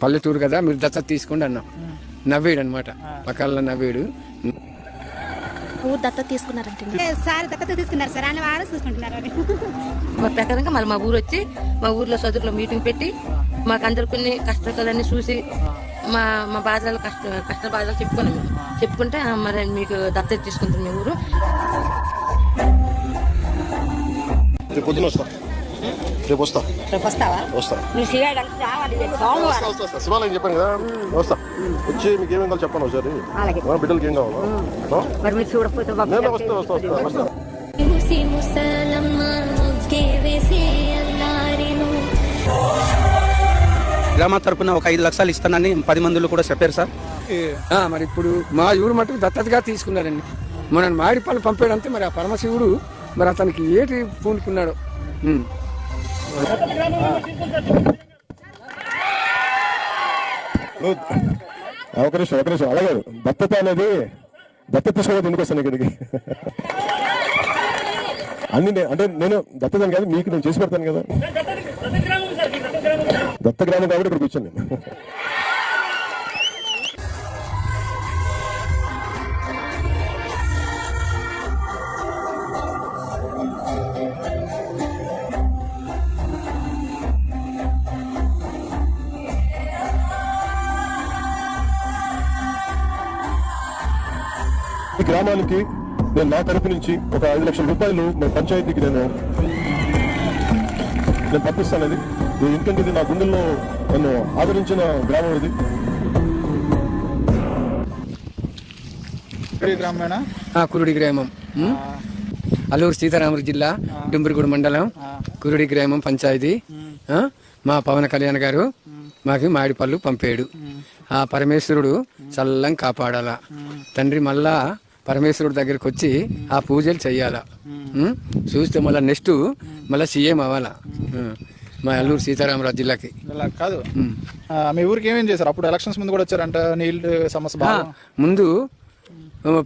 పల్లెటూరు కదా మీరు దత్తత తీసుకోండి అన్నాం. నవ్వేడు అనమాట, పక్కన నవ్వేడు. ఊరు దత్తత తీసుకున్నారంటే సార్ దత్తత తీసుకున్నారు సార్, ఆయన వారు చూసుకుంటున్నారు. మా ప్రకారంగా మళ్ళీ మా ఊరు వచ్చి మా ఊర్లో సదురులో మీటింగ్ పెట్టి మాకు అందరు కొన్ని కష్టాలన్నీ చూసి మా మా బాధలు కష్ట బాధలు చెప్పుకున్నాం. చెప్పుకుంటే మరి మీకు దత్తత తీసుకుంటాం మీ ఊరు. పొద్దున వస్తా, రేపు వస్తా. శివాలయం చెప్పాను కదా, వస్తా. వచ్చి మీకు ఏమేం కావాలి చెప్పాను ఒకసారి, బిడ్డలకి ఏం కావాలో. వస్తా. గ్రామ తరపున ఒక 5 లక్షలు ఇస్తానని 10 మందిలో కూడా చెప్పారు సార్. మరి ఇప్పుడు మా ఊరు మటుకు దత్తతగా తీసుకున్నారండి. మన మామిడిపళ్ళు పంపాడంతే. మరి ఆ పరమశివుడు మరి అతనికి ఏటి పూనుకున్నాడు. ఒక నిమిషం అలాగే దత్తత అనేది దత్తత తీసుకోవద్దు. ఎందుకు వస్తాను ఇక్కడికి అన్ని అంటే నేను దత్తత కాదు, మీకు నేను చేసి పెడతాను కదా. దత్త గ్రామం కాబట్టి ఇక్కడ కూర్చోండి నేను. ఈ గ్రామానికి నేను నా తరపు నుంచి ఒక 5 లక్షల రూపాయలు మన పంచాయతీకి నేను పంపిస్తాను. ఎందుకంటే ఇది నా గుండెల్లో నన్ను ఆదరించిన గ్రామం ఇది. కురుడి గ్రామం, అల్లూరు సీతారామరాజు జిల్లా, డుంబురిగూడ మండలం, కురుడి గ్రామం పంచాయతీ. మా పవన్ కళ్యాణ్ గారు మాకు మామిడిపళ్ళు పంపాడు. ఆ పరమేశ్వరుడు చల్లం కాపాడాలా తండ్రి. మళ్ళా పరమేశ్వరుడు దగ్గరికి వచ్చి ఆ పూజలు చెయ్యాలా. చూస్తే మళ్ళీ నెక్స్ట్ మళ్ళీ సీఎం అవ్వాలా మా అల్లూరు సీతారామరాజు జిల్లాకి. కాదు, మీ ఊరికి ఏమేం చేశారు? అప్పుడు ఎలక్షన్స్ ముందు కూడా వచ్చారంట. నీళ్ళు సమస్య ముందు